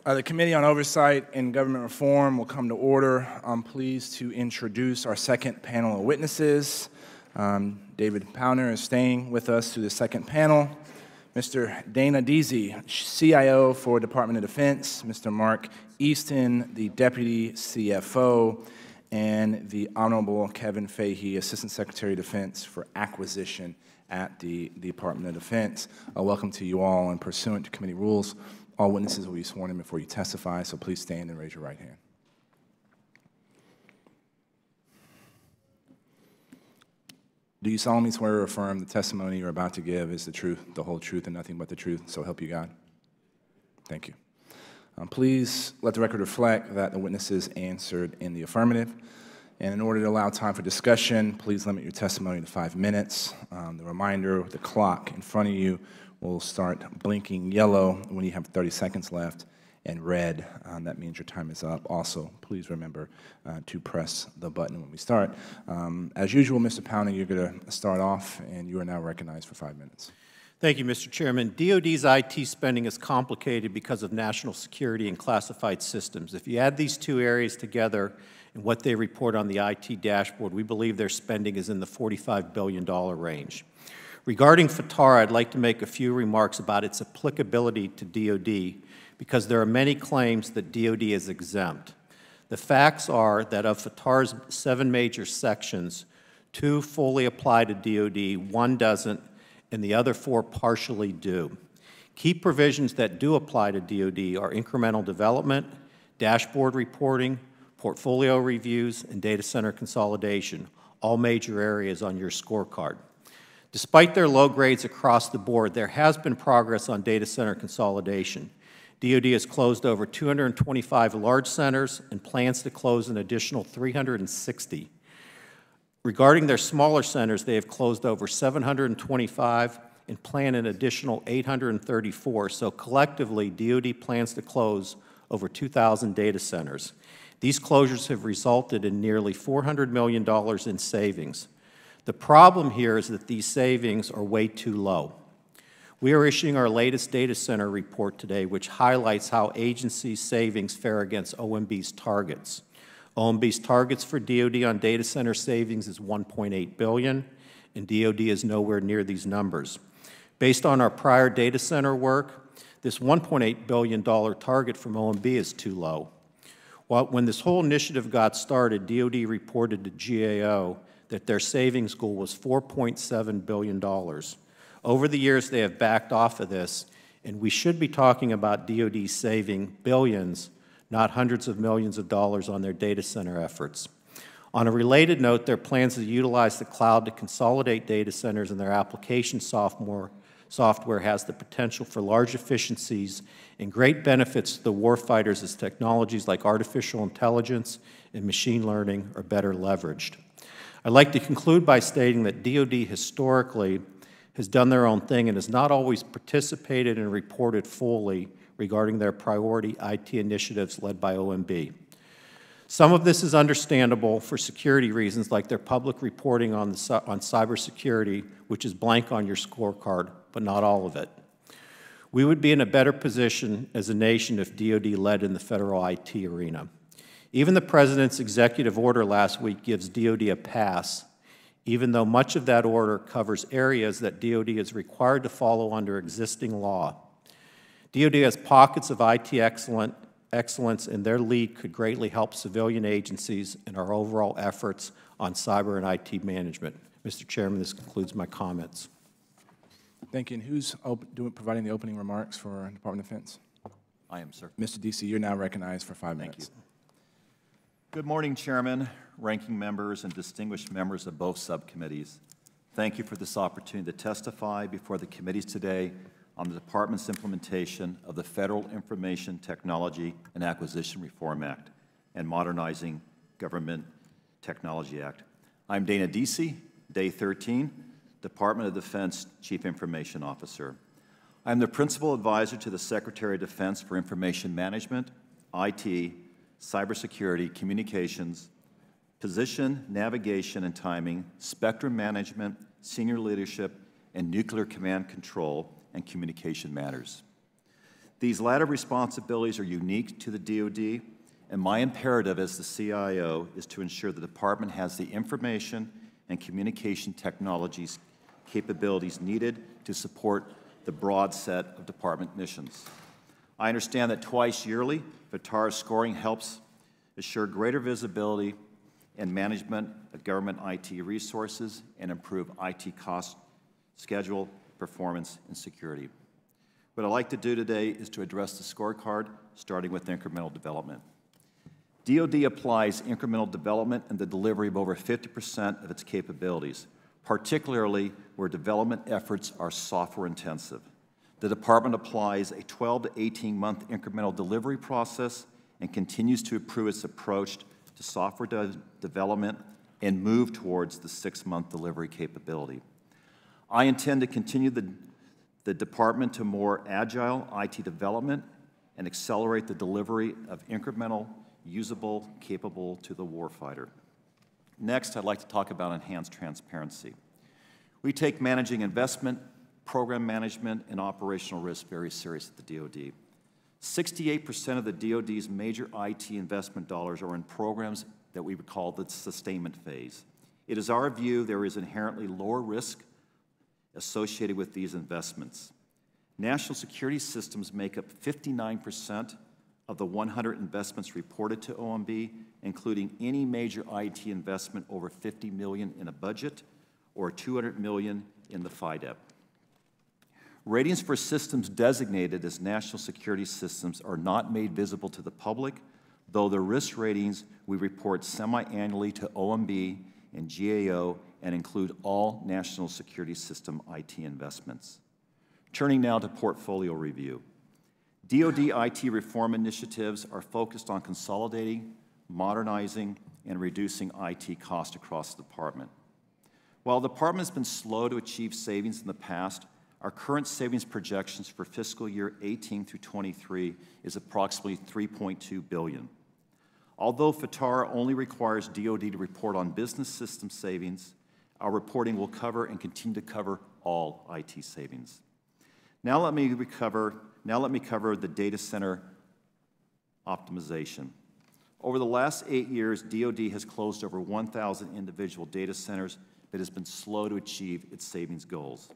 The Committee on Oversight and Government Reform will come to order. I'm pleased to introduce our second panel of witnesses. David Powner is staying with us through the second panel. Mr. Dana Deasy, CIO for Department of Defense, Mr. Mark Easton, the Deputy CFO, and the Honorable Kevin Fahey, Assistant Secretary of Defense for Acquisition at the Department of Defense. Welcome to you all, and pursuant to committee rules, all witnesses will be sworn in before you testify, so please stand and raise your right hand. Do you solemnly swear or affirm the testimony you're about to give is the truth, the whole truth, and nothing but the truth, so help you God? Thank you. Please let the record reflect that the witnesses answered in the affirmative. And in order to allow time for discussion, please limit your testimony to 5 minutes. The reminder, the clock in front of you will start blinking yellow when you have 30 seconds left, and red, that means your time is up. Also, please remember to press the button when we start. As usual, Mr. Powner, you're going to start off, and you are now recognized for 5 minutes. Thank you, Mr. Chairman. DoD's IT spending is complicated because of national security and classified systems. If you add these two areas together and what they report on the IT dashboard, we believe their spending is in the $45 billion range. Regarding FITARA, I'd like to make a few remarks about its applicability to DoD because there are many claims that DoD is exempt. The facts are that of FITARA's 7 major sections, 2 fully apply to DoD, 1 doesn't, and the other 4 partially do. Key provisions that do apply to DoD are incremental development, dashboard reporting, portfolio reviews, and data center consolidation, all major areas on your scorecard. Despite their low grades across the board, there has been progress on data center consolidation. DoD has closed over 225 large centers and plans to close an additional 360. Regarding their smaller centers, they have closed over 725 and plan an additional 834. So collectively, DoD plans to close over 2,000 data centers. These closures have resulted in nearly $400 million in savings. The problem here is that these savings are way too low. We are issuing our latest data center report today, which highlights how agency savings fare against OMB's targets. OMB's targets for DoD on data center savings is $1.8 billion, and DoD is nowhere near these numbers. Based on our prior data center work, this $1.8 billion target from OMB is too low. When this whole initiative got started, DoD reported to GAO that their savings goal was $4.7 billion. Over the years, they have backed off of this, and we should be talking about DoD saving billions, not hundreds of millions of dollars on their data center efforts. On a related note, their plans to utilize the cloud to consolidate data centers and their application software has the potential for large efficiencies and great benefits to the warfighters as technologies like artificial intelligence and machine learning are better leveraged. I'd like to conclude by stating that DoD historically has done their own thing and has not always participated and reported fully regarding their priority IT initiatives led by OMB. Some of this is understandable for security reasons, like their public reporting on cybersecurity, which is blank on your scorecard, but not all of it. We would be in a better position as a nation if DoD led in the federal IT arena. Even the President's executive order last week gives DoD a pass, even though much of that order covers areas that DoD is required to follow under existing law. DoD has pockets of IT excellence, and their lead could greatly help civilian agencies in our overall efforts on cyber and IT management. Mr. Chairman, this concludes my comments. Thank you. And who's providing the opening remarks for Department of Defense? I am, sir. Mr. Deasy, you're now recognized for 5 minutes. Thank you. Good morning, Chairman, ranking members, and distinguished members of both subcommittees. Thank you for this opportunity to testify before the committees today on the Department's implementation of the Federal Information Technology and Acquisition Reform Act and Modernizing Government Technology Act. I'm Dana Deasy, Day 13, Department of Defense Chief Information Officer. I'm the Principal Advisor to the Secretary of Defense for Information Management, IT, Cybersecurity, Communications, Position, Navigation and Timing, Spectrum Management, Senior Leadership, and Nuclear Command Control and Communication Matters. These latter responsibilities are unique to the DoD, and my imperative as the CIO is to ensure the department has the information and communication technologies capabilities needed to support the broad set of department missions. I understand that twice yearly, FITARA scoring helps assure greater visibility and management of government IT resources and improve IT cost, schedule, performance, and security. What I'd like to do today is to address the scorecard, starting with incremental development. DoD applies incremental development in the delivery of over 50% of its capabilities, particularly where development efforts are software intensive. The department applies a 12 to 18-month incremental delivery process and continues to improve its approach to software development and move towards the 6-month delivery capability. I intend to continue the department to more agile IT development and accelerate the delivery of incremental, usable, capable to the warfighter. Next, I'd like to talk about enhanced transparency. We take managing investment, program management, and operational risk very serious at the DoD. 68% of the DoD's major IT investment dollars are in programs that we would call the sustainment phase. It is our view there is inherently lower risk associated with these investments. National security systems make up 59% of the 100 investments reported to OMB, including any major IT investment over $50 million in a budget or $200 million in the FIDEP. Ratings for systems designated as national security systems are not made visible to the public, though the risk ratings we report semi-annually to OMB and GAO and include all national security system IT investments. Turning now to portfolio review. DoD IT reform initiatives are focused on consolidating, modernizing, and reducing IT costs across the department. While the department has been slow to achieve savings in the past, our current savings projections for fiscal year 18 through 23 is approximately $3.2 billion. Although FITARA only requires DoD to report on business system savings, our reporting will cover and continue to cover all IT savings. Now let me cover the data center optimization. Over the last 8 years, DoD has closed over 1,000 individual data centers but has been slow to achieve its savings goals.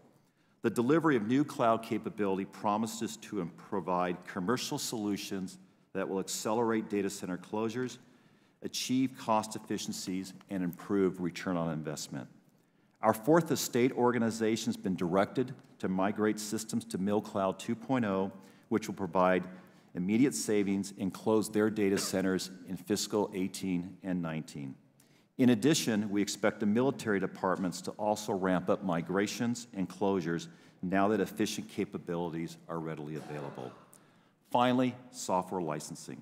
The delivery of new cloud capability promises to provide commercial solutions that will accelerate data center closures, achieve cost efficiencies, and improve return on investment. Our fourth estate organization has been directed to migrate systems to MilCloud 2.0, which will provide immediate savings and close their data centers in fiscal 18 and 19. In addition, we expect the military departments to also ramp up migrations and closures now that efficient capabilities are readily available. Finally, software licensing.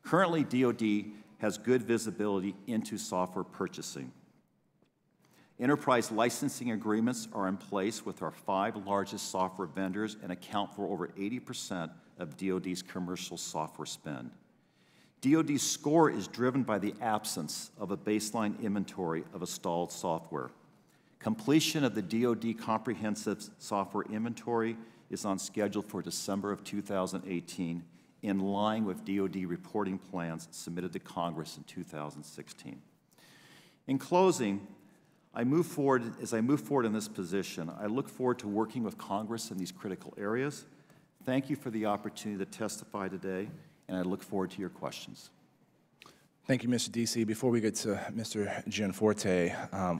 Currently, DoD has good visibility into software purchasing. Enterprise licensing agreements are in place with our 5 largest software vendors and account for over 80% of DoD's commercial software spend. DoD's score is driven by the absence of a baseline inventory of installed software. Completion of the DoD comprehensive software inventory is on schedule for December of 2018, in line with DoD reporting plans submitted to Congress in 2016. In closing, as I move forward in this position, I look forward to working with Congress in these critical areas. Thank you for the opportunity to testify today, and I look forward to your questions. Thank you, Mr. Deasy. Before we get to Mr. Gianforte,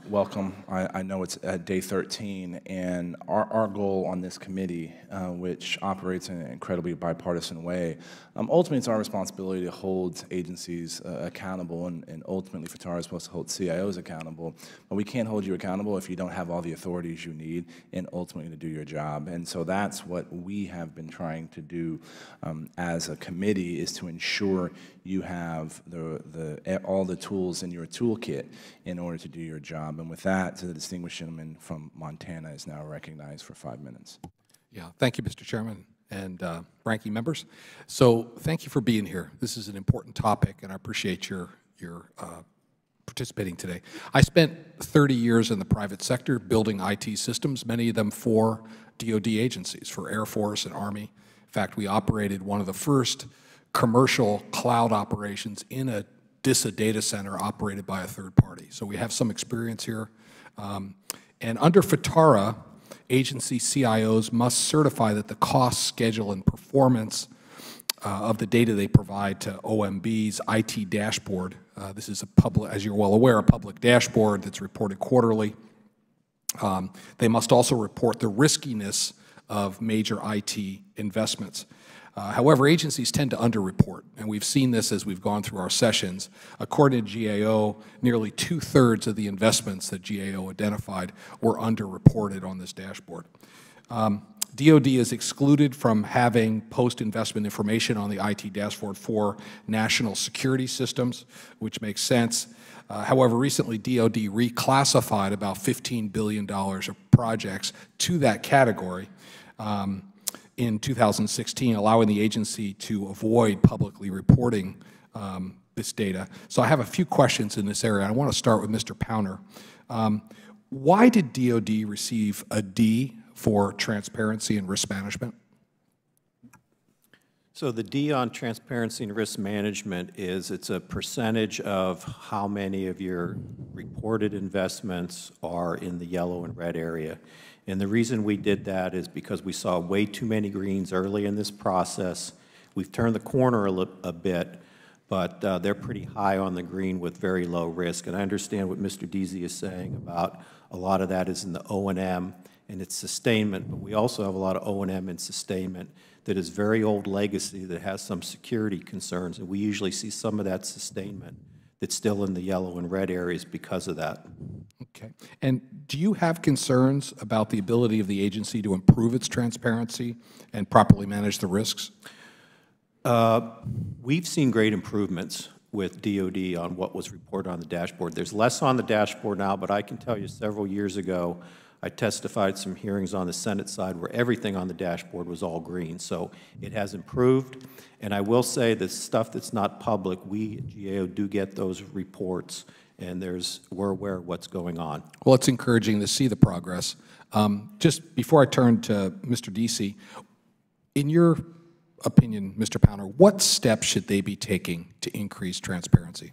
welcome. I know it's day 13, and our goal on this committee, which operates in an incredibly bipartisan way, ultimately it's our responsibility to hold agencies accountable, and ultimately FITARA is supposed to hold CIOs accountable, but we can't hold you accountable if you don't have all the authorities you need and ultimately to do your job. And so that's what we have been trying to do as a committee, is to ensure you have all the tools in your toolkit in order to do your job. And with that, the distinguished gentleman from Montana is now recognized for 5 minutes. Yeah, thank you, Mr. Chairman and ranking members. So thank you for being here. This is an important topic, and I appreciate your participating today. I spent 30 years in the private sector building IT systems, many of them for DoD agencies, for Air Force and Army, fact, we operated one of the first commercial cloud operations in a DISA data center operated by a third party. So we have some experience here. And under FITARA, agency CIOs must certify that the cost, schedule, and performance of the data they provide to OMB's IT dashboard. This is a public, as you're well aware, a public dashboard that's reported quarterly. They must also report the riskiness of major IT investments. However, agencies tend to underreport, and we've seen this as we've gone through our sessions. According to GAO, nearly 2/3 of the investments that GAO identified were underreported on this dashboard. DoD is excluded from having post-investment information on the IT dashboard for national security systems, which makes sense. However, recently DoD reclassified about $15 billion of projects to that category in 2016, allowing the agency to avoid publicly reporting this data. So I have a few questions in this area. I want to start with Mr. Powner. Why did DoD receive a D for transparency and risk management? So the D on transparency and risk management is it's a percentage of how many of your reported investments are in the yellow and red area. And the reason we did that is because we saw way too many greens early in this process. We've turned the corner a bit, but they're pretty high on the green with very low risk. And I understand what Mr. Deasy is saying about a lot of that is in the O&M and its sustainment, but we also have a lot of O&M and sustainment that is very old legacy that has some security concerns, and we usually see some of that sustainment that's still in the yellow and red areas because of that. Okay. And do you have concerns about the ability of the agency to improve its transparency and properly manage the risks? We've seen great improvements with DoD on what was reported on the dashboard. There's less on the dashboard now, but I can tell you several years ago, I testified at some hearings on the Senate side where everything on the dashboard was all green. So it has improved. And I will say the stuff that's not public, we at GAO do get those reports, and we're aware of what's going on. Well, it's encouraging to see the progress. Just before I turn to Mr. Deasy, in your opinion, Mr. Powner, what steps should they be taking to increase transparency?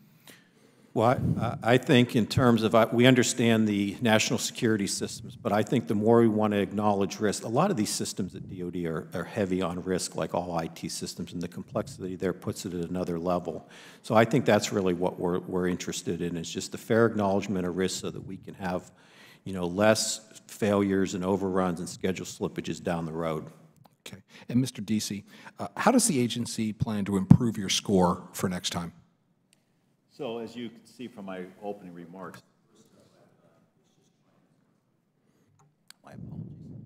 Well, I think in terms of, we understand the national security systems, but I think the more we want to acknowledge risk, a lot of these systems at DoD are heavy on risk, like all IT systems, and the complexity there puts it at another level. So I think that's really what we're interested in, is just the fair acknowledgement of risk so that we can have, less failures and overruns and schedule slippages down the road. Okay. And Mr. Deasy, how does the agency plan to improve your score for next time? So as you can see from my opening remarks, my apologies.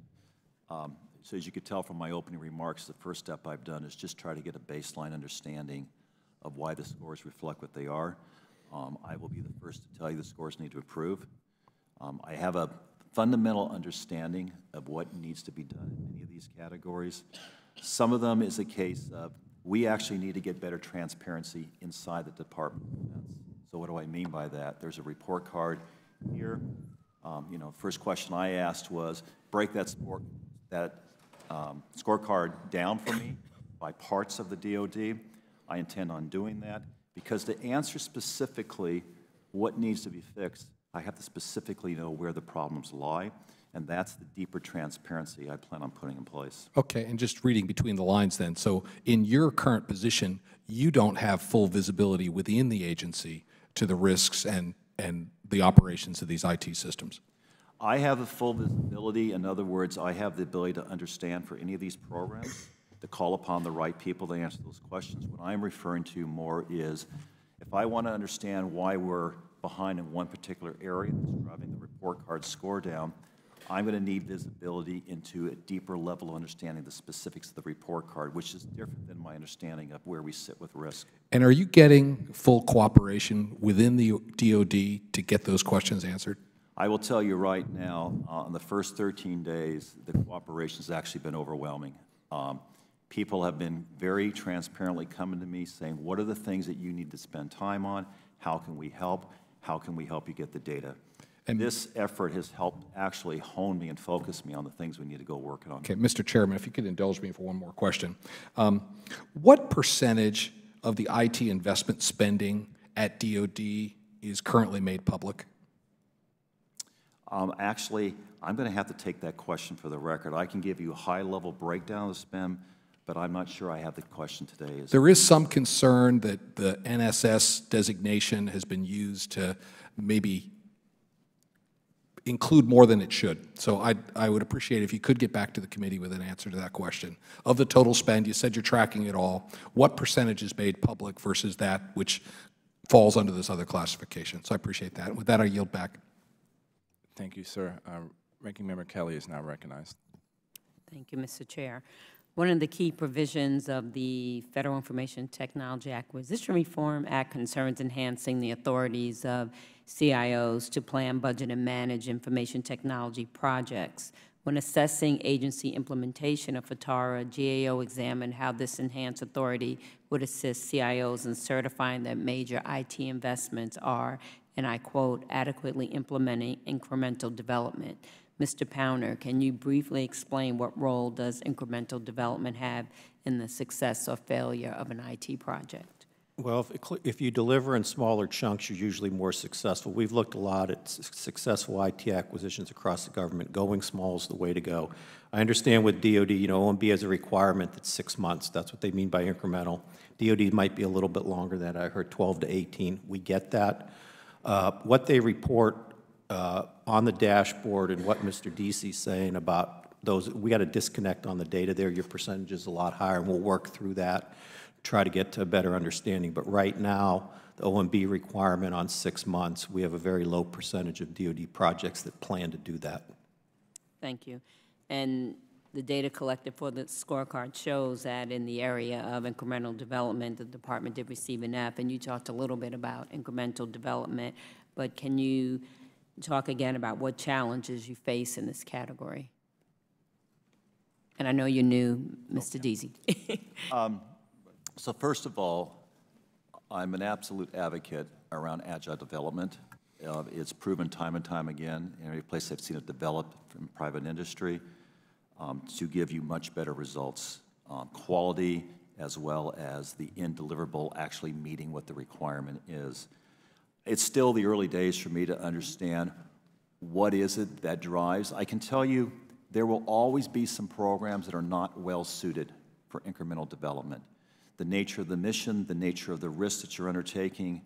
So as you could tell from my opening remarks, the first step I've done is just try to get a baseline understanding of why the scores reflect what they are. I will be the first to tell you the scores need to improve. I have a fundamental understanding of what needs to be done in many of these categories. Some of them is a case of we actually need to get better transparency inside the Department of Defense. So what do I mean by that? There's a report card here. First question I asked was, break that scorecard down for me by parts of the DoD. I intend on doing that because to answer specifically what needs to be fixed, I have to specifically know where the problems lie, and that's the deeper transparency I plan on putting in place. Okay, and just reading between the lines then, so in your current position, you don't have full visibility within the agency to the risks and the operations of these IT systems? I have a full visibility. In other words, I have the ability to understand for any of these programs, to call upon the right people to answer those questions. What I'm referring to more is if I want to understand why we're behind in one particular area that's driving the report card score down, I'm going to need visibility into a deeper level of understanding the specifics of the report card, which is different than my understanding of where we sit with risk. And are you getting full cooperation within the DoD to get those questions answered? I will tell you right now, in the first 13 days, the cooperation has actually been overwhelming. People have been very transparently coming to me saying, what are the things that you need to spend time on? How can we help? How can we help you get the data? And this effort has helped actually hone me and focus me on the things we need to go working on. okay, Mr. Chairman, if you could indulge me for one more question. What percentage of the IT investment spending at DoD is currently made public? Actually, I'm going to have to take that question for the record. I can give you a high-level breakdown of the spend, but I'm not sure I have the question today. There is some concern that the NSS designation has been used to maybe include more than it should. So I would appreciate if you could get back to the committee with an answer to that question. Of the total spend, you said you're tracking it all. What percentage is made public versus that which falls under this other classification? So I appreciate that. With that, I yield back. Thank you, sir. Ranking Member Kelly is now recognized. Thank you, Mr. Chair. One of the key provisions of the Federal Information Technology Acquisition Reform Act concerns enhancing the authorities of CIOs to plan, budget, and manage information technology projects. When assessing agency implementation of FITARA, GAO examined how this enhanced authority would assist CIOs in certifying that major IT investments are, and I quote, adequately implementing incremental development. Mr. Powner, can you briefly explain what role does incremental development have in the success or failure of an IT project? Well, if you deliver in smaller chunks, you're usually more successful. We've looked a lot at successful IT acquisitions across the government. Going small is the way to go. I understand with DoD, OMB has a requirement that's 6 months. That's what they mean by incremental. DoD might be a little bit longer than that. I heard 12 to 18. We get that. What they report on the dashboard and what Mr. Deasy's saying about those, we got a disconnect on the data there. Your percentage is a lot higher, and we'll work through that, try to get to a better understanding. But right now, the OMB requirement on 6 months, we have a very low percentage of DoD projects that plan to do that. Thank you. And the data collected for the scorecard shows that in the area of incremental development, the department did receive an F, and you talked a little bit about incremental development, but can you talk again about what challenges you face in this category? And I know you're new, Mr. Deasy. So first of all, I'm an absolute advocate around agile development. It's proven time and time again in every place I've seen it develop from private industry to give you much better results, quality as well as the end deliverable actually meeting what the requirement is. It's still the early days for me to understand what is it that drives. I can tell you there will always be some programs that are not well suited for incremental development. The nature of the mission, the nature of the risk that you're undertaking,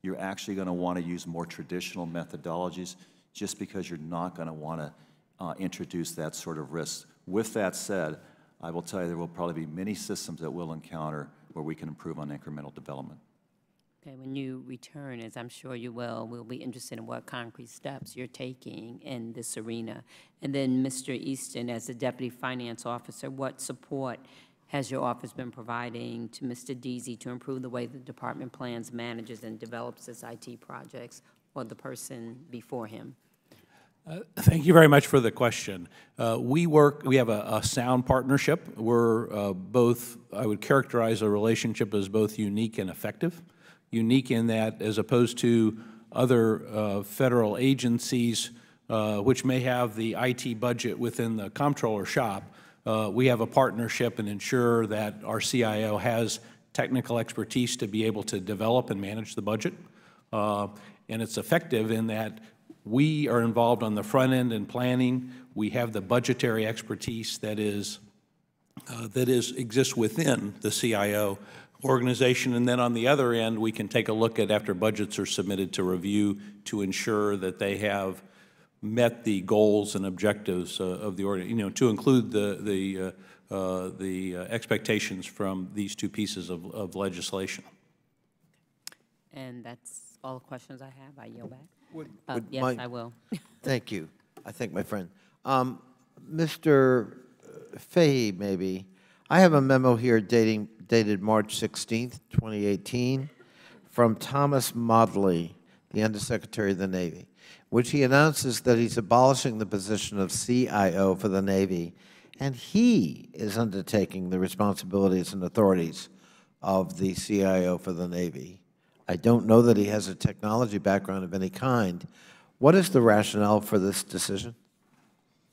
you're actually going to want to use more traditional methodologies just because you're not going to want to introduce that sort of risk. With that said, I will tell you there will probably be many systems that we'll encounter where we can improve on incremental development. Okay, when you return, as I'm sure you will, we'll be interested in what concrete steps you're taking in this arena. And then, Mr. Easton, as the Deputy Finance Officer, what support has your office been providing to Mr. Deasy to improve the way the department plans, manages, and develops its IT projects, or the person before him? Thank you very much for the question. We have a sound partnership. We're both, I would characterize our relationship as both unique and effective. Unique in that, as opposed to other federal agencies which may have the IT budget within the comptroller shop, we have a partnership and ensure that our CIO has technical expertise to be able to develop and manage the budget. And it's effective in that we are involved on the front end in planning. We have the budgetary expertise that exists within the CIO organization, and then on the other end, we can take a look at after budgets are submitted to review to ensure that they have met the goals and objectives of the organization, to include the expectations from these two pieces of legislation. And that's all the questions I have. I yield back. Yes, I will. Thank you. I thank my friend. Mr. Fahey, maybe. I have a memo here dated March 16th, 2018, from Thomas Modley, the Undersecretary of the Navy, which he announces that he's abolishing the position of CIO for the Navy, and he is undertaking the responsibilities and authorities of the CIO for the Navy. I don't know that he has a technology background of any kind. What is the rationale for this decision?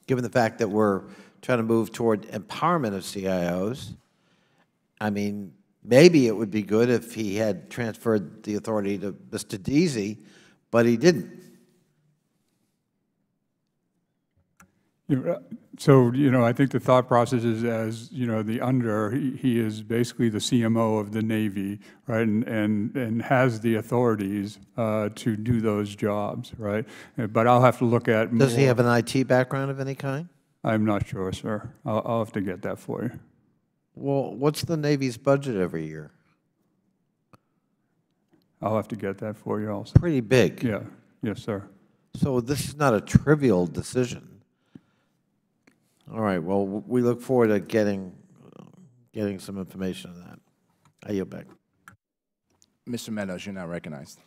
Given the fact that we're trying to move toward empowerment of CIOs, I mean, maybe it would be good if he had transferred the authority to Mr. Deasy, but he didn't. So, I think the thought process is as, he is basically the CMO of the Navy, right, and has the authorities to do those jobs, right? But I'll have to look at Does he have an IT background of any kind? I'm not sure, sir. I'll have to get that for you. Well, what's the Navy's budget every year? I'll have to get that for you also. Pretty big. Yeah, yes, sir. So this is not a trivial decision. All right, well, we look forward to getting some information on that. I yield back. Mr. Meadows, you're now recognized.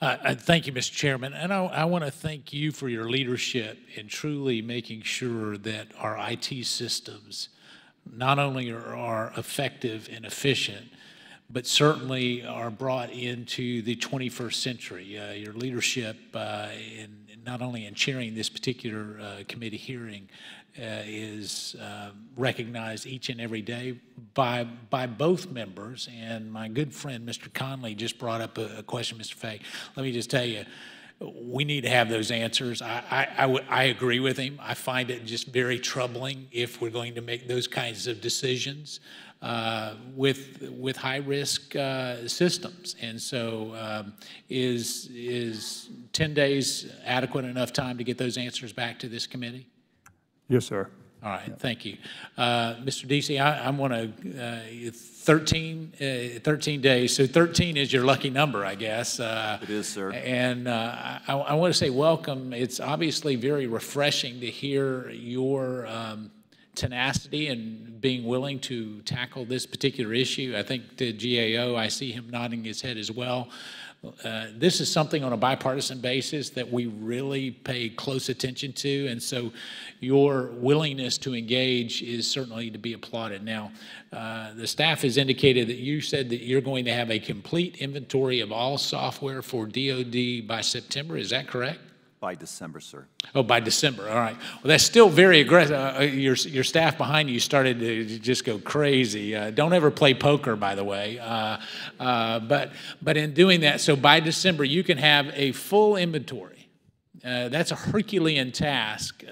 Thank you, Mr. Chairman. And I want to thank you for your leadership in truly making sure that our IT systems not only are effective and efficient, but certainly are brought into the 21st century. Your leadership, not only in chairing this particular committee hearing, is recognized each and every day by both members. And my good friend, Mr. Conley, just brought up a question, Mr. Fay. Let me just tell you, we need to have those answers. I agree with him. I find it just very troubling if we're going to make those kinds of decisions with high-risk systems. And so is 10 days adequate enough time to get those answers back to this committee? Yes, sir. All right, thank you. Mr. Deasy, I want to, 13 days, so 13 is your lucky number, I guess. It is, sir. And I want to say welcome. It's obviously very refreshing to hear your tenacity and being willing to tackle this particular issue. I think the GAO, I see him nodding his head as well. This is something on a bipartisan basis that we really pay close attention to, and so your willingness to engage is certainly to be applauded. Now, the staff has indicated that you said that you're going to have a complete inventory of all software for DoD by September. Is that correct? By December, sir. Oh, by December. All right. Well, that's still very aggressive. Your staff behind you started to just go crazy. Don't ever play poker, by the way. But in doing that, so by December, you can have a full inventory. That's a Herculean task.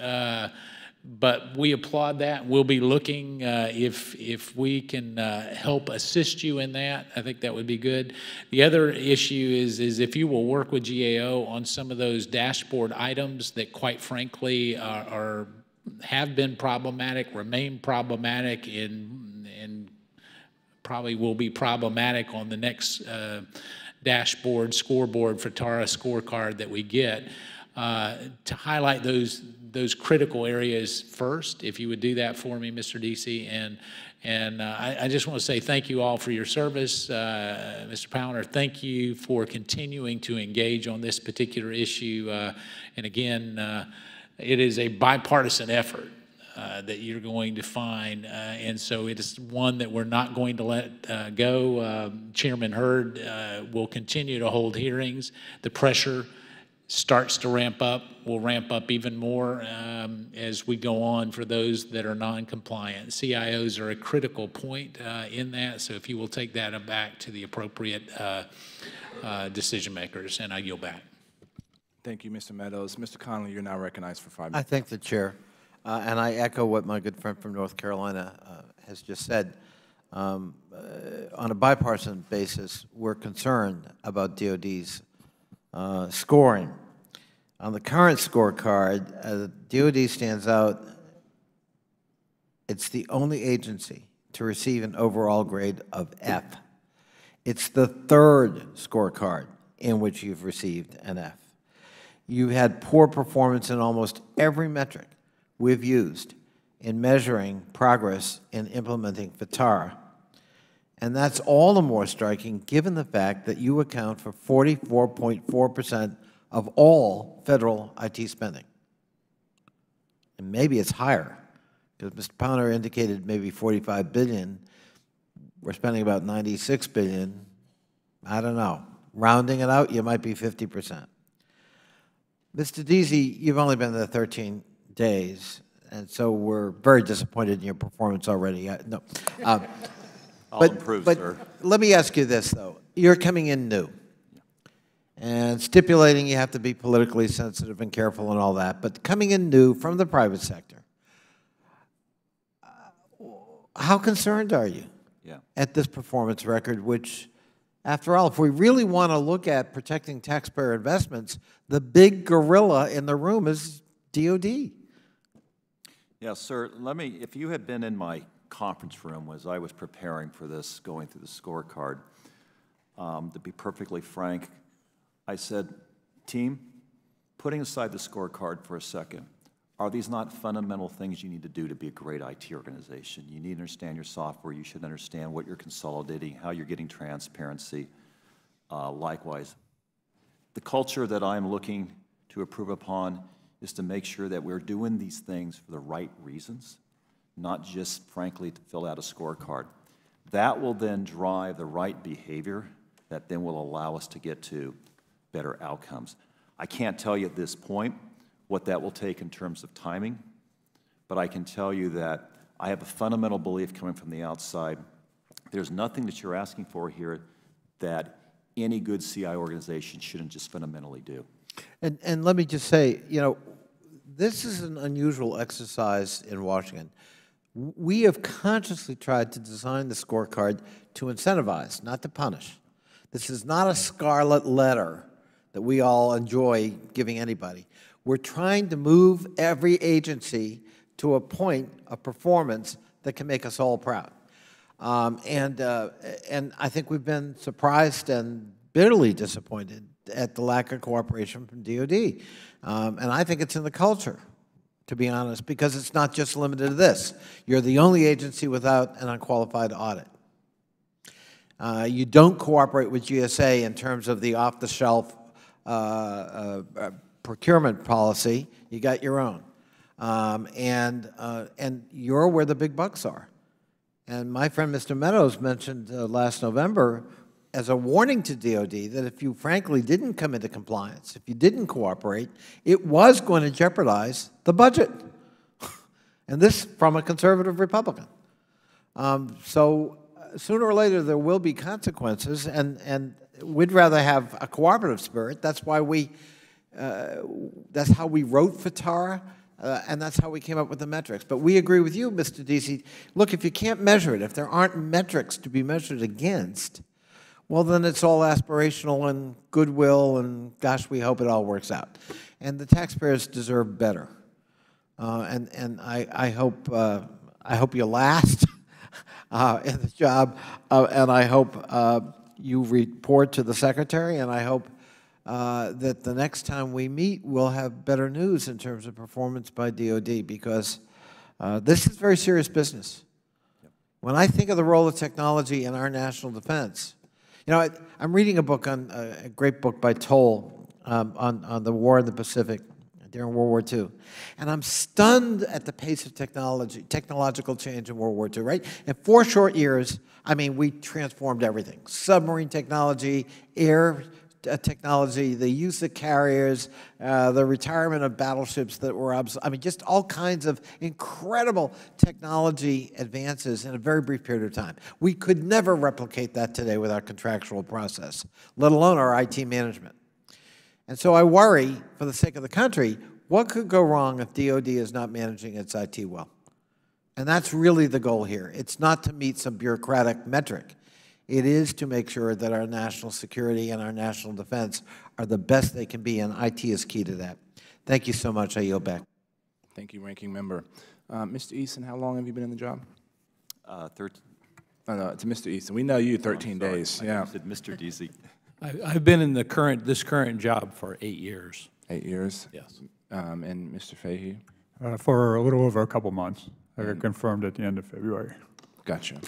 But we applaud that. We'll be looking if we can help assist you in that. I think that would be good. The other issue is if you will work with GAO on some of those dashboard items that, quite frankly, have been problematic, remain problematic, and probably will be problematic on the next dashboard, scoreboard, FITARA scorecard that we get, to highlight those critical areas first, if you would do that for me, Mr. Deasy. And I just want to say thank you all for your service. Mr. Powner, thank you for continuing to engage on this particular issue. And again, it is a bipartisan effort that you're going to find. And so it is one that we're not going to let go. Chairman Hurd will continue to hold hearings. The pressure starts to ramp up, will ramp up even more as we go on for those that are non-compliant. CIOs are a critical point in that, so if you will take that back to the appropriate decision makers, and I yield back. Thank you, Mr. Meadows. Mr. Conley, you're now recognized for 5 minutes. I thank the chair, and I echo what my good friend from North Carolina has just said. On a bipartisan basis, we're concerned about DOD's scoring. On the current scorecard, DOD stands out. It's the only agency to receive an overall grade of F. It's the third scorecard in which you've received an F. You've had poor performance in almost every metric we've used in measuring progress in implementing FITARA. And that's all the more striking given the fact that you account for 44.4% of all federal IT spending. And maybe it's higher, because Mr. Powner indicated maybe $45 billion. We're spending about $96 billion. I don't know. Rounding it out, you might be 50%. Mr. Deasy, you've only been there 13 days, and so we're very disappointed in your performance already. I'll but, improve, but sir. let me ask you this, though. You're coming in new, and stipulating you have to be politically sensitive and careful and all that, but coming in new from the private sector, how concerned are you at this performance record, which, after all, if we really want to look at protecting taxpayer investments, the big gorilla in the room is DOD. Yeah, sir, if you had been in my conference room as I was preparing for this, going through the scorecard, to be perfectly frank, I said, team, putting aside the scorecard for a second, are these not fundamental things you need to do to be a great IT organization? You need to understand your software. You should understand what you're consolidating, how you're getting transparency. Likewise, the culture that I'm looking to improve upon is to make sure that we're doing these things for the right reasons, not just, frankly, to fill out a scorecard. That will then drive the right behavior that then will allow us to get to better outcomes. I can't tell you at this point what that will take in terms of timing, but I can tell you that I have a fundamental belief coming from the outside. There's nothing that you're asking for here that any good CI organization shouldn't just fundamentally do. And let me just say, you know, this is an unusual exercise in Washington. We have consciously tried to design the scorecard to incentivize, not to punish. This is not a scarlet letter that we all enjoy giving anybody. We're trying to move every agency to a point of performance that can make us all proud. And I think we've been surprised and bitterly disappointed at the lack of cooperation from DOD. And I think it's in the culture, to be honest, because it's not just limited to this. You're the only agency without an unqualified audit. You don't cooperate with GSA in terms of the off-the-shelf procurement policy. You got your own. And you're where the big bucks are. And my friend Mr. Meadows mentioned last November as a warning to DOD that if you frankly didn't come into compliance, if you didn't cooperate, it was going to jeopardize the budget. And this from a conservative Republican. So sooner or later there will be consequences, and we'd rather have a cooperative spirit. That's why that's how we wrote FITARA, and that's how we came up with the metrics. But we agree with you, Mr. Deasy. Look, if you can't measure it, if there aren't metrics to be measured against, well, then it's all aspirational and goodwill, and gosh, we hope it all works out. And the taxpayers deserve better. And I hope you last in the job, and I hope you report to the Secretary, and I hope that the next time we meet, we'll have better news in terms of performance by DOD, because this is very serious business. When I think of the role of technology in our national defense, you know, I'm reading a book on a great book by Toll on the war in the Pacific during World War II, and I'm stunned at the pace of technological change in World War II. Right, in 4 short years, I mean, we transformed everything: submarine technology, air technology, the use of carriers, the retirement of battleships that were obsolete. I mean, just all kinds of incredible technology advances in a very brief period of time. We could never replicate that today with our contractual process, let alone our IT management. And so I worry, for the sake of the country, what could go wrong if DOD is not managing its IT well? And that's really the goal here. It's not to meet some bureaucratic metric. It is to make sure that our national security and our national defense are the best they can be, and IT is key to that. Thank you so much. I yield back. Thank you, Ranking Member. Mr. Easton, how long have you been in the job? 13. Oh, no, to Mr. Easton. We know you 13 days. I said Mr. Deasy. I've been in this current job for 8 years. 8 years? Yes. And Mr. Fahey? For a little over a couple months. I got confirmed at the end of February. Gotcha.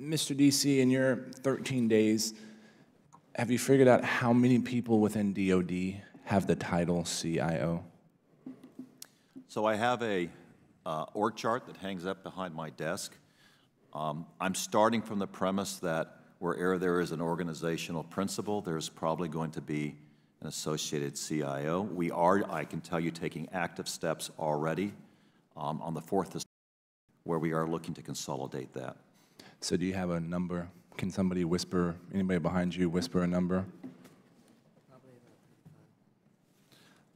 Mr. Deasy, in your 13 days, have you figured out how many people within DOD have the title CIO? So I have a org chart that hangs up behind my desk. I'm starting from the premise that wherever there is an organizational principal, there's probably going to be an associated CIO. We are, I can tell you, taking active steps already on the 4th, where we are looking to consolidate that. So do you have a number? Can somebody whisper, anybody behind you whisper a number?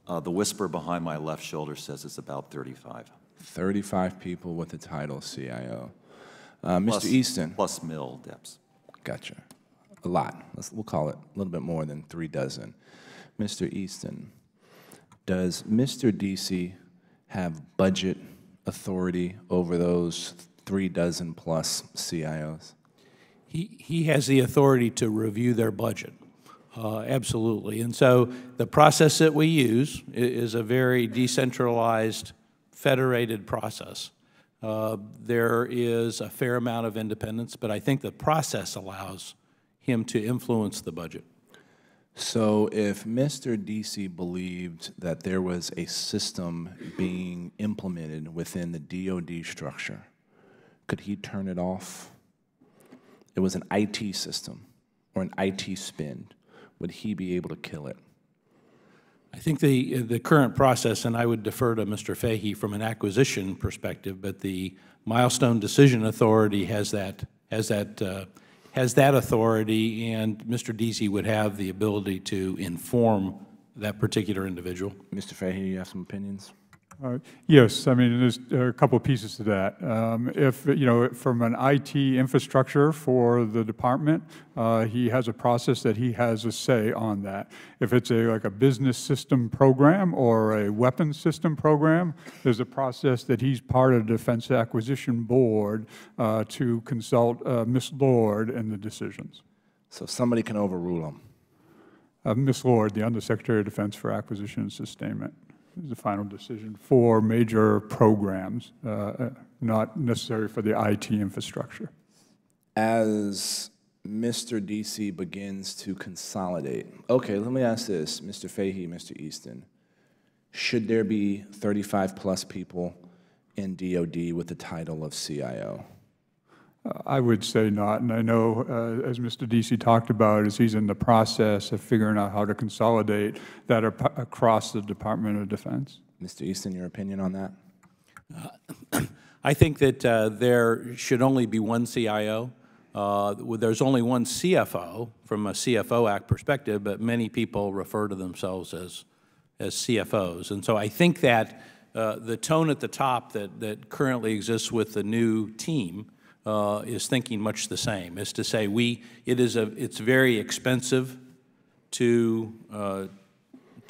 The whisper behind my left shoulder says it's about 35. 35 people with the title CIO. Mr. Easton. Plus mill depths. Gotcha. A lot. We'll call it a little bit more than 3 dozen. Mr. Easton, does Mr. Deasy have budget authority over those 3 dozen plus CIOs? He has the authority to review their budget, absolutely. And so the process that we use is a very decentralized, federated process. There is a fair amount of independence, but I think the process allows him to influence the budget. So if Mr. Deasy believed that there was a system being implemented within the DoD structure, could he turn it off? It was an IT system or an IT spend. Would he be able to kill it? I think the current process, and I would defer to Mr. Fahey from an acquisition perspective, but the Milestone Decision Authority has that authority, and Mr. Deasy would have the ability to inform that particular individual. Mr. Fahey, you have some opinions? Yes, I mean, there's a couple pieces to that. If, you know, from an IT infrastructure for the department, he has a process that he has a say on that. If it's like a business system program or a weapons system program, there's a process that he's part of the Defense Acquisition Board to consult Ms. Lord in the decisions. So somebody can overrule him? Ms. Lord, the Undersecretary of Defense for Acquisition and Sustainment, is the final decision for major programs, not necessary for the IT infrastructure. As Mr. Deasy begins to consolidate, okay, let me ask this, Mr. Fahey, Mr. Easton, should there be 35 plus people in DoD with the title of CIO? I would say not, and I know, as Mr. Deasy talked about, as he's in the process of figuring out how to consolidate that across the Department of Defense. Mr. Easton, your opinion on that? I think that there should only be one CIO. There's only one CFO from a CFO Act perspective, but many people refer to themselves as CFOs. And so I think that the tone at the top that currently exists with the new team is thinking much the same, is to say it's very expensive to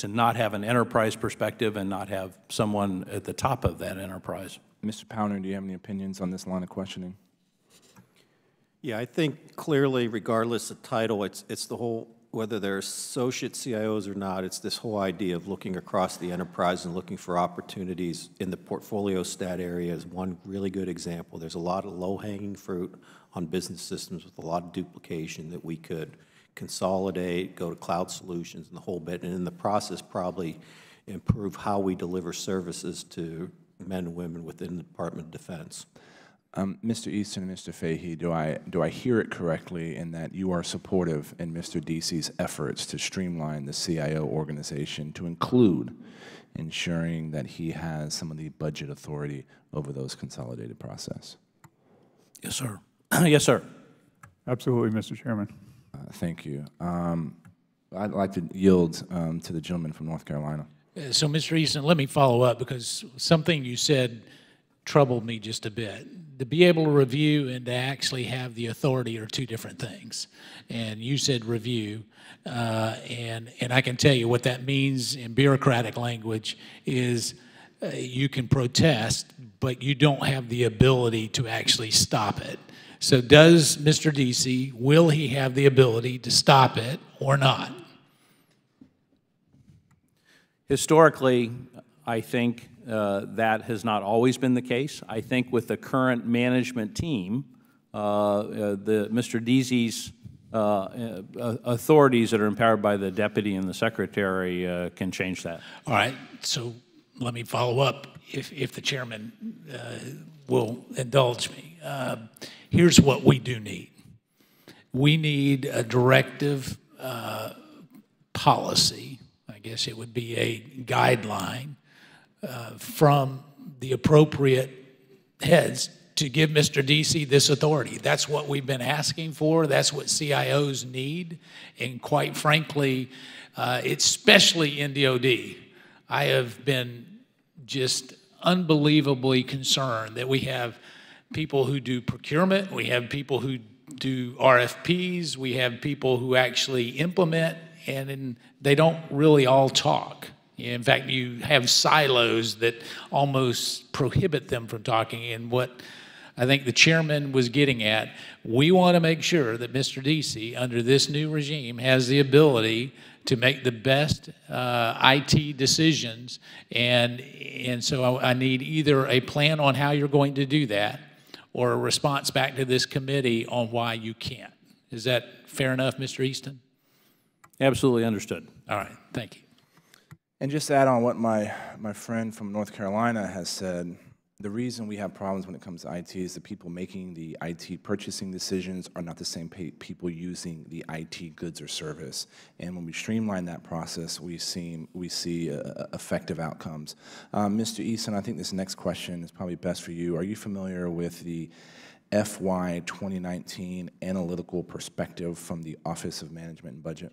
not have an enterprise perspective and not have someone at the top of that enterprise. Mr. Powner, do you have any opinions on this line of questioning? Yeah, I think clearly, regardless of title, it's the whole, whether they're associate CIOs or not, it's this whole idea of looking across the enterprise and looking for opportunities in the portfolio stat area is one really good example. There's a lot of low-hanging fruit on business systems with a lot of duplication that we could consolidate, go to cloud solutions and the whole bit, and in the process probably improve how we deliver services to men and women within the Department of Defense. Mr. Easton and Mr. Fahey, do I hear it correctly in that you are supportive in Mr. Deasy's efforts to streamline the CIO organization to include ensuring that he has some of the budget authority over those consolidated process? Yes, sir. Yes, sir. Absolutely, Mr. Chairman. Thank you. I'd like to yield to the gentleman from North Carolina. So, Mr. Easton, let me follow up because something you said troubled me just a bit. To be able to review and to actually have the authority are 2 different things. And you said review, and I can tell you what that means in bureaucratic language is you can protest, but you don't have the ability to actually stop it. So does Mr. Deasy, will he have the ability to stop it or not? Historically, I think that has not always been the case. I think with the current management team, Mr. Deasy's authorities that are empowered by the deputy and the secretary can change that. All right, so let me follow up if the chairman will indulge me. Here's what we do need. we need a directive policy, I guess it would be a guideline from the appropriate heads to give Mr. Deasy this authority. That's what we've been asking for. That's what CIOs need. And quite frankly, especially in DOD, I have been just unbelievably concerned that we have people who do procurement, we have people who do RFPs, we have people who actually implement, and they don't really all talk. In fact, you have silos that almost prohibit them from talking. And what I think the chairman was getting at, we want to make sure that Mr. Deasy, under this new regime, has the ability to make the best IT decisions. And so I need either a plan on how you're going to do that or a response back to this committee on why you can't. Is that fair enough, Mr. Easton? Absolutely understood. All right, thank you. And just to add on what my friend from North Carolina has said, the reason we have problems when it comes to IT is the people making the IT purchasing decisions are not the same people using the IT goods or service. And when we streamline that process, we see effective outcomes. Mr. Easton, I think this next question is probably best for you. Are you familiar with the FY 2019 analytical perspective from the Office of Management and Budget?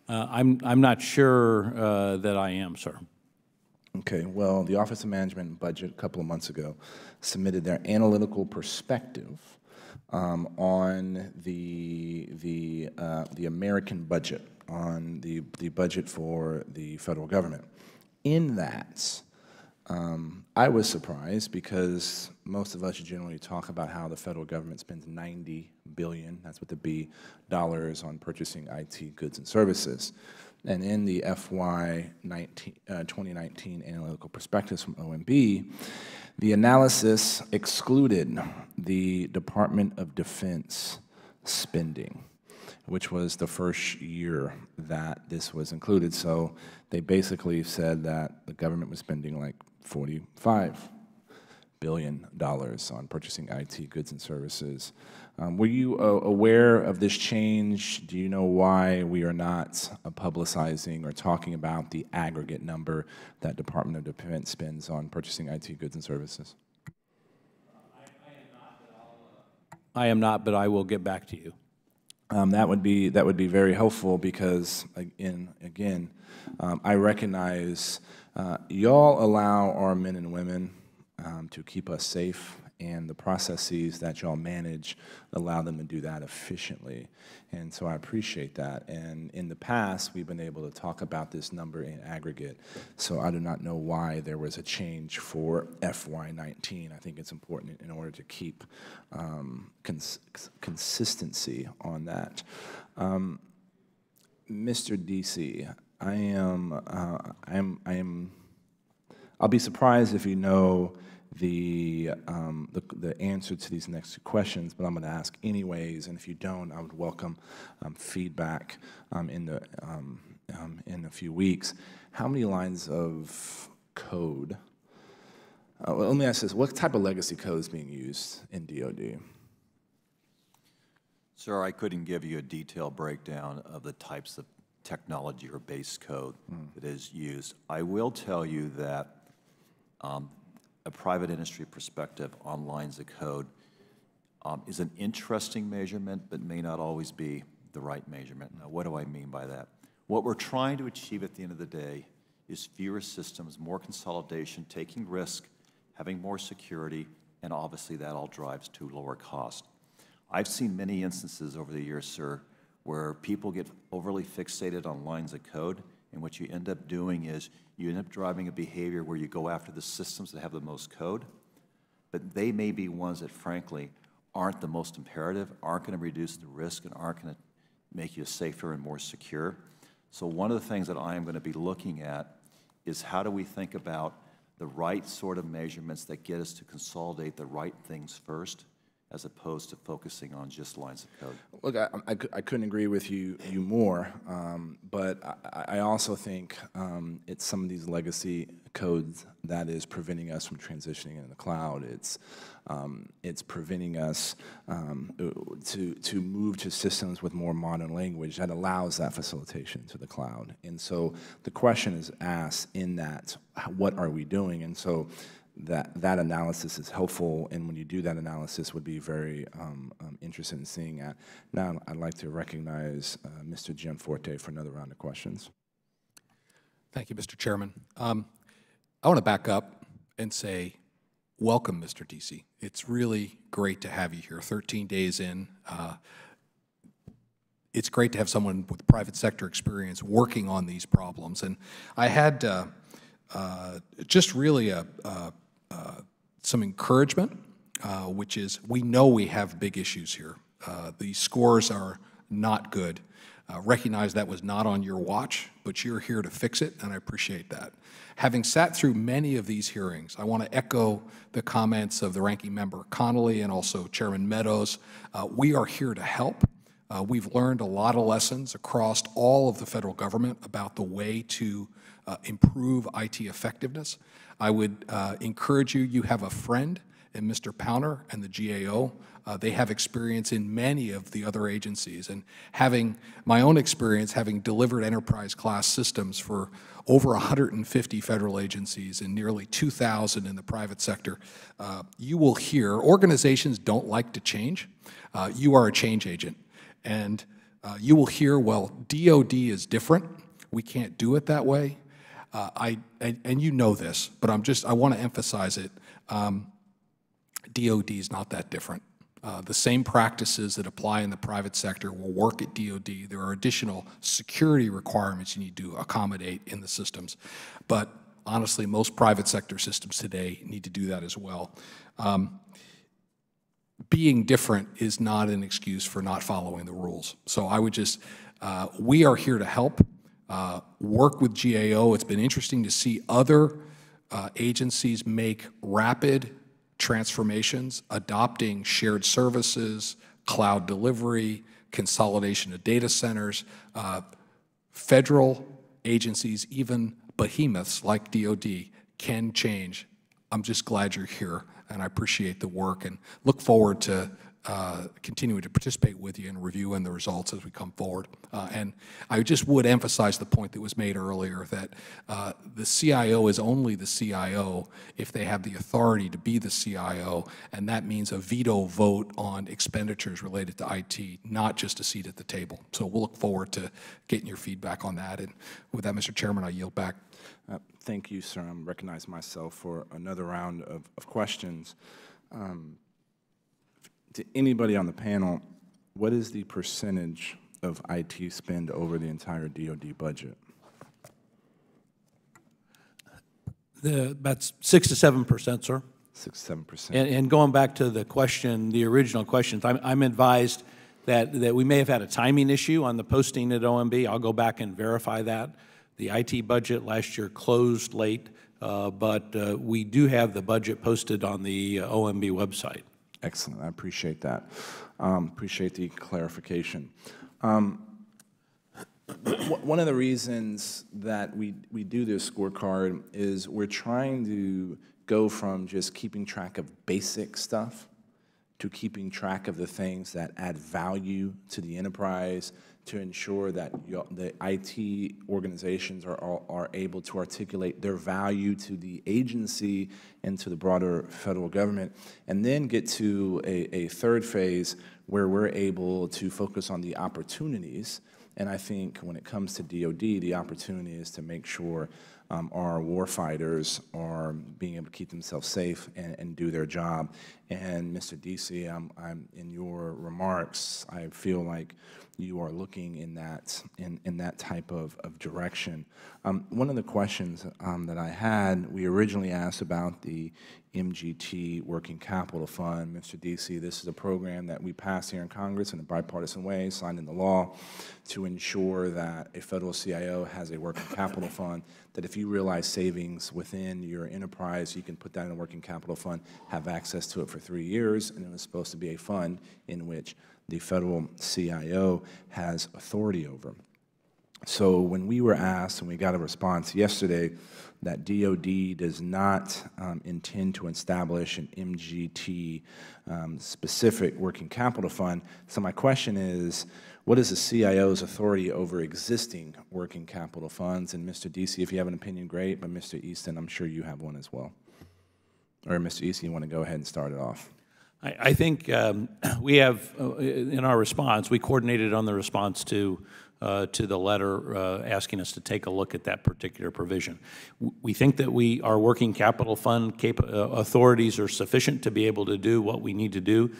I'm not sure that I am, sir. Okay, well, the Office of Management and Budget a couple of months ago submitted their analytical perspective on the American budget, on the budget for the federal government. In that, I was surprised because most of us generally talk about how the federal government spends $90 billion, that's with the B, dollars on purchasing IT goods and services. And in the FY 2019 analytical perspectives from OMB, the analysis excluded the Department of Defense spending, which was the first year that this was included. So they basically said that the government was spending like $45 billion on purchasing IT goods and services. Were you aware of this change? Do you know why we are not publicizing or talking about the aggregate number that Department of Defense spends on purchasing IT goods and services? I am not, but I will get back to you. That would be very helpful because, again, I recognize y'all allow our men and women to keep us safe, and the processes that y'all manage allow them to do that efficiently. And so I appreciate that. And in the past, we've been able to talk about this number in aggregate. So I do not know why there was a change for FY19. I think it's important in order to keep consistency on that. Mr. Deasy, I'll be surprised if you know the answer to these next two questions, but I'm going to ask anyways. And if you don't, I would welcome feedback in a few weeks. How many lines of code? Well, let me ask this: what type of legacy code is being used in DoD? Sir, I couldn't give you a detailed breakdown of the types of technology or base code that is used. I will tell you that a private industry perspective on lines of code is an interesting measurement, but may not always be the right measurement. Now, what do I mean by that? What we're trying to achieve at the end of the day is fewer systems, more consolidation, taking risk, having more security, and obviously that all drives to lower cost. I've seen many instances over the years, sir, where people get overly fixated on lines of code, and what you end up doing is you end up driving a behavior where you go after the systems that have the most code, but they may be ones that, frankly, aren't the most imperative, aren't going to reduce the risk, and aren't going to make you safer and more secure. So one of the things that I am going to be looking at is how do we think about the right sort of measurements that get us to consolidate the right things first, as opposed to focusing on just lines of code. Look, I couldn't agree with you more, but I also think it's some of these legacy codes that is preventing us from transitioning into the cloud. It's preventing us to move to systems with more modern language that allows that facilitation to the cloud. And so the question is asked in that, what are we doing? And so that analysis is helpful, and when you do that analysis, would be very interested in seeing that. Now, I'd like to recognize Mr. Gianforte for another round of questions. Thank you, Mr. Chairman. I want to back up and say, welcome, Mr. Deasy. It's really great to have you here, 13 days in. It's great to have someone with private sector experience working on these problems. And I had just really some encouragement, which is we know we have big issues here. The scores are not good. Recognize that was not on your watch, but you're here to fix it, and I appreciate that. Having sat through many of these hearings, I want to echo the comments of the Ranking Member Connolly and also Chairman Meadows. We are here to help. We've learned a lot of lessons across all of the federal government about the way to improve IT effectiveness. I would encourage you, you have a friend in Mr. Powner and the GAO. They have experience in many of the other agencies, and having my own experience having delivered enterprise class systems for over 150 federal agencies and nearly 2,000 in the private sector, you will hear organizations don't like to change. You are a change agent, and you will hear, well, DOD is different. We can't do it that way. And you know this, but I want to emphasize it. DOD is not that different. The same practices that apply in the private sector will work at DOD. There are additional security requirements you need to accommodate in the systems. But honestly, most private sector systems today need to do that as well. Being different is not an excuse for not following the rules. So I would just, we are here to help. Work with GAO. It's been interesting to see other agencies make rapid transformations, adopting shared services, cloud delivery, consolidation of data centers. Federal agencies, even behemoths like DOD, can change. I'm just glad you're here, and I appreciate the work and look forward to continuing to participate with you in reviewing the results as we come forward. And I just would emphasize the point that was made earlier that the CIO is only the CIO if they have the authority to be the CIO, and that means a veto vote on expenditures related to IT, not just a seat at the table. So we'll look forward to getting your feedback on that. And with that, Mr. Chairman, I yield back. Thank you, sir. I recognize myself for another round of questions. To anybody on the panel, what is the percentage of IT spend over the entire DoD budget? About 6 to 7%, sir. 6 to 7%. And going back to the question, the original questions, I'm advised that we may have had a timing issue on the posting at OMB. I'll go back and verify that. The IT budget last year closed late, but we do have the budget posted on the OMB website. Excellent. I appreciate that. Appreciate the clarification. One of the reasons that we do this scorecard is we're trying to go from just keeping track of basic stuff to keeping track of the things that add value to the enterprise, to ensure that the IT organizations are able to articulate their value to the agency and to the broader federal government, and then get to a third phase where we're able to focus on the opportunities. And I think when it comes to DoD, the opportunity is to make sure our warfighters are being able to keep themselves safe and do their job. And Mr. Deasy, I'm in your remarks, I feel like you are looking in that type of direction. One of the questions that I had, we originally asked about the MGT Working Capital Fund. Mr. Deasy, this is a program that we passed here in Congress in a bipartisan way, signed into law, to ensure that a federal CIO has a working capital fund, that if you realize savings within your enterprise, you can put that in a working capital fund, have access to it for 3 years, and it was supposed to be a fund in which the federal CIO has authority over. So when we were asked, and we got a response yesterday, that DOD does not intend to establish an MGT specific working capital fund. So my question is, what is the CIO's authority over existing working capital funds? And Mr. Deasy, if you have an opinion, great, but Mr. Easton, I'm sure you have one as well. Or Mr. Easton, you want to go ahead and start it off? I think we have, in our response, we coordinated on the response to the letter asking us to take a look at that particular provision. We think that our working capital fund authorities are sufficient to be able to do what we need to do.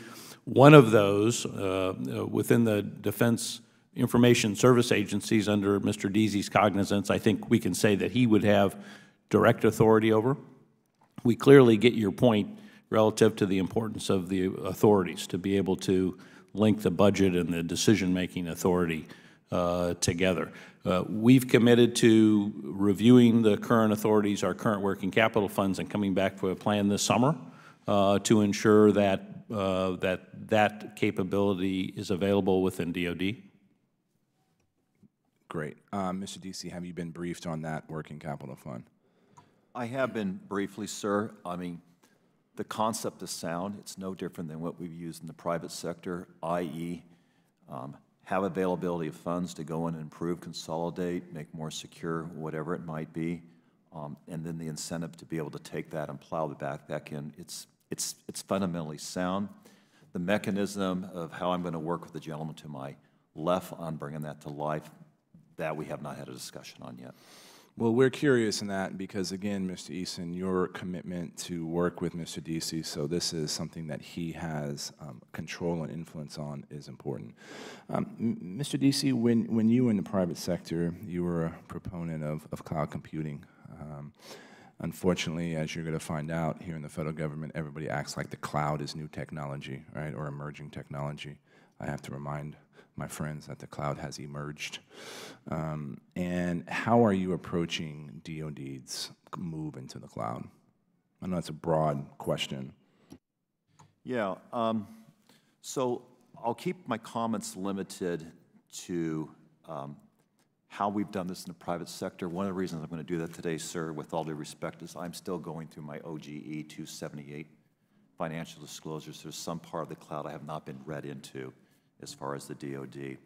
One of those, within the Defense Information Service Agencies under Mr. Deasy's cognizance, I think we can say that he would have direct authority over. We clearly get your point relative to the importance of the authorities to be able to link the budget and the decision-making authority together. We've committed to reviewing the current authorities, our current working capital funds, and coming back with a plan this summer to ensure that that capability is available within DOD. Great. Mr. Deasy, have you been briefed on that working capital fund? I have been briefly, sir. I mean, the concept is sound. It's no different than what we've used in the private sector, i.e., have availability of funds to go in and improve, consolidate, make more secure, whatever it might be, and then the incentive to be able to take that and plow it back in. It's fundamentally sound. The mechanism of how I'm going to work with the gentleman to my left on bringing that to life, that we have not had a discussion on yet. Well, we're curious in that because, again, Mr. Easton, your commitment to work with Mr. Deasy, so this is something that he has control and influence on, is important. Mr. Deasy, when you were in the private sector, you were a proponent of cloud computing. Unfortunately, as you're going to find out here in the federal government, everybody acts like the cloud is new technology, right, or emerging technology. I have to remind my friends that the cloud has emerged. And how are you approaching DOD's move into the cloud? I know it's a broad question. Yeah, so I'll keep my comments limited to how we've done this in the private sector. One of the reasons I'm going to do that today, sir, with all due respect, is I'm still going through my OGE 278 financial disclosures. There's some part of the cloud I have not been read into as far as the DOD.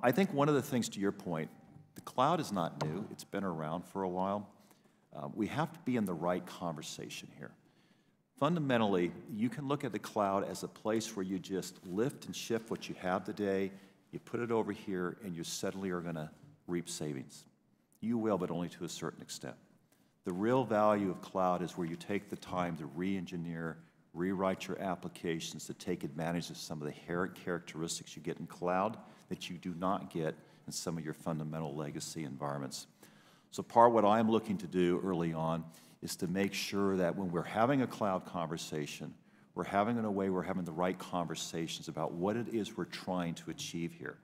I think one of the things, to your point, the cloud is not new. It's been around for a while. We have to be in the right conversation here. Fundamentally, you can look at the cloud as a place where you just lift and shift what you have today, you put it over here, and you suddenly are going to reap savings. You will, but only to a certain extent. The real value of cloud is where you take the time to re-engineer, rewrite your applications to take advantage of some of the inherent characteristics you get in cloud that you do not get in some of your fundamental legacy environments. So part of what I'm looking to do early on is to make sure that when we're having a cloud conversation, we're having the right conversations about what it is we're trying to achieve here.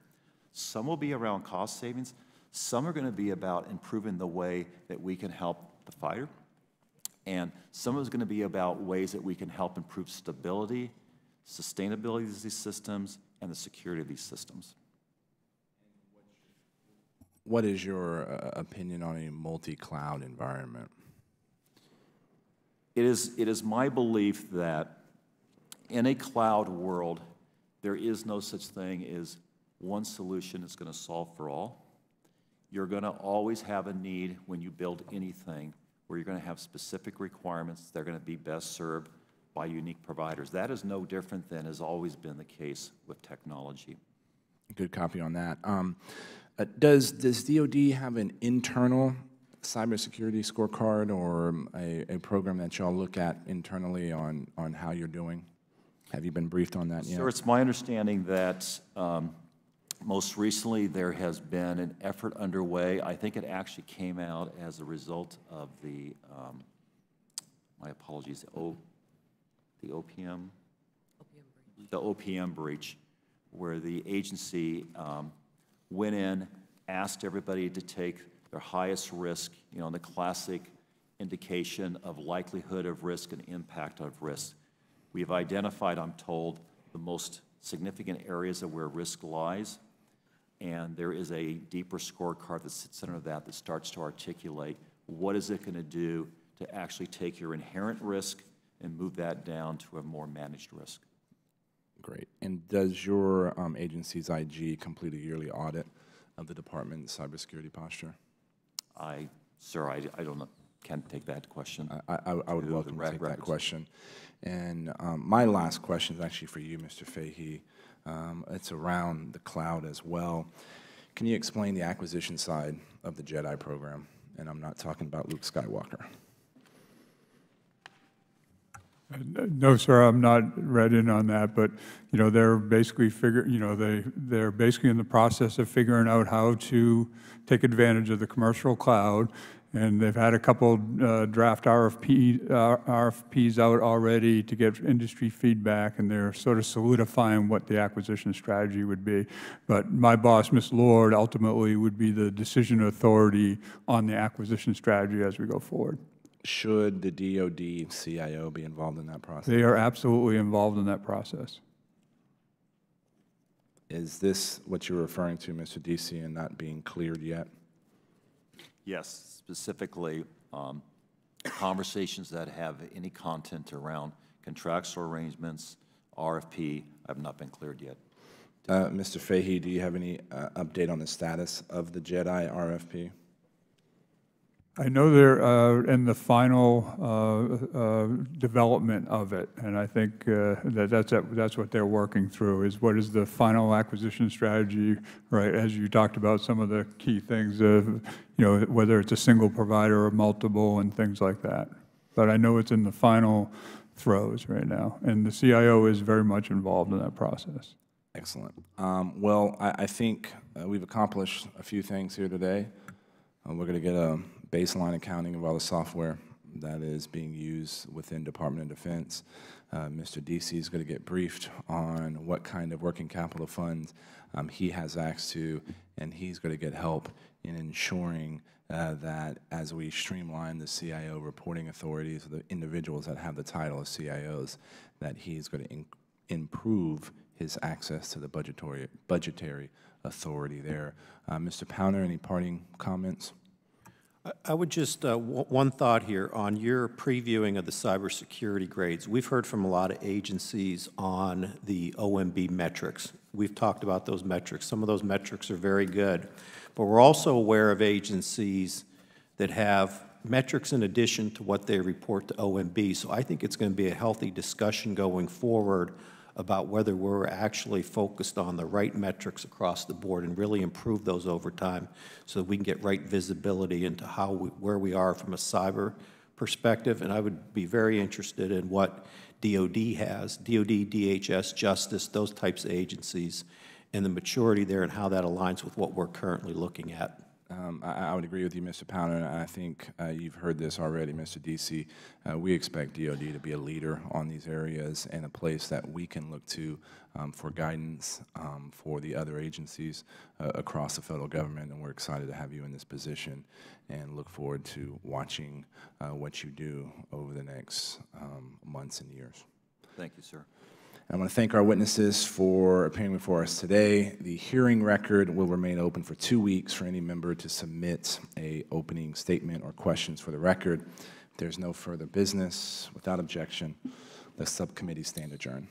Some will be around cost savings. Some are going to be about improving the way that we can help the fighter. And some is going to be about ways that we can help improve stability, sustainability of these systems, and the security of these systems. What is your opinion on a multi-cloud environment? It is my belief that in a cloud world, there is no such thing as one solution that's going to solve for all. You're going to always have a need when you build anything where you're going to have specific requirements that are going to be best served by unique providers. That is no different than has always been the case with technology. Good copy on that. Does DOD have an internal cybersecurity scorecard or a program that y'all look at internally on how you're doing? Have you been briefed on that yet? Sir, it's my understanding that most recently there has been an effort underway. I think it actually came out as a result of the my apologies, the OPM breach, where the agency went in, asked everybody to take their highest risk, you know, the classic indication of likelihood of risk and impact of risk. We have identified, I'm told, the most significant areas of where risk lies, and there is a deeper scorecard that sits under that that starts to articulate what is it going to do to actually take your inherent risk and move that down to a more managed risk. Great. And does your agency's IG complete a yearly audit of the department's cybersecurity posture? Sir, I don't know. Can't take that question. I would welcome to take that question. And my last question is actually for you, Mr. Fahey. It's around the cloud as well. Can you explain the acquisition side of the Jedi program? And I'm not talking about Luke Skywalker. No, sir, I'm not read in on that, but you know they're basically they're basically in the process of figuring out how to take advantage of the commercial cloud, and they've had a couple draft RFPs out already to get industry feedback, and they're sort of solidifying what the acquisition strategy would be. But my boss, Ms. Lord, ultimately would be the decision authority on the acquisition strategy as we go forward. Should the DoD CIO be involved in that process? They are absolutely involved in that process. Is this what you're referring to, Mr. Deasy, and not being cleared yet? Yes, specifically conversations that have any content around contractual arrangements, RFP, have not been cleared yet. Mr. Fahey, do you have any update on the status of the Jedi RFP? I know they're in the final development of it, and I think that's what they're working through, is what is the final acquisition strategy, right, as you talked about some of the key things of, you know, whether it's a single provider or multiple and things like that. But I know it's in the final throes right now, and the CIO is very much involved in that process. Excellent. Well, I think we've accomplished a few things here today. We're going to get a baseline accounting of all the software that is being used within Department of Defense. Mr. Deasy is going to get briefed on what kind of working capital funds he has access to, and he's going to get help in ensuring that as we streamline the CIO reporting authorities, the individuals that have the title of CIOs, that he's going to improve his access to the budgetary authority there. Mr. Pounder, any parting comments? I would just, one thought here on your previewing of the cybersecurity grades. We've heard from a lot of agencies on the OMB metrics. We've talked about those metrics. Some of those metrics are very good. But we're also aware of agencies that have metrics in addition to what they report to OMB. So I think it's going to be a healthy discussion going forward about whether we're actually focused on the right metrics across the board and really improve those over time so that we can get right visibility into where we are from a cyber perspective. And I would be very interested in what DOD has, DOD, DHS, Justice, those types of agencies, and the maturity there and how that aligns with what we're currently looking at. I would agree with you, Mr. Pounder, and I think you've heard this already, Mr. Deasy. We expect DOD to be a leader on these areas and a place that we can look to for guidance for the other agencies across the federal government, and we're excited to have you in this position and look forward to watching what you do over the next months and years. Thank you, sir. I want to thank our witnesses for appearing before us today. The hearing record will remain open for 2 weeks for any member to submit an opening statement or questions for the record. If there's no further business, without objection, the subcommittee stand adjourned.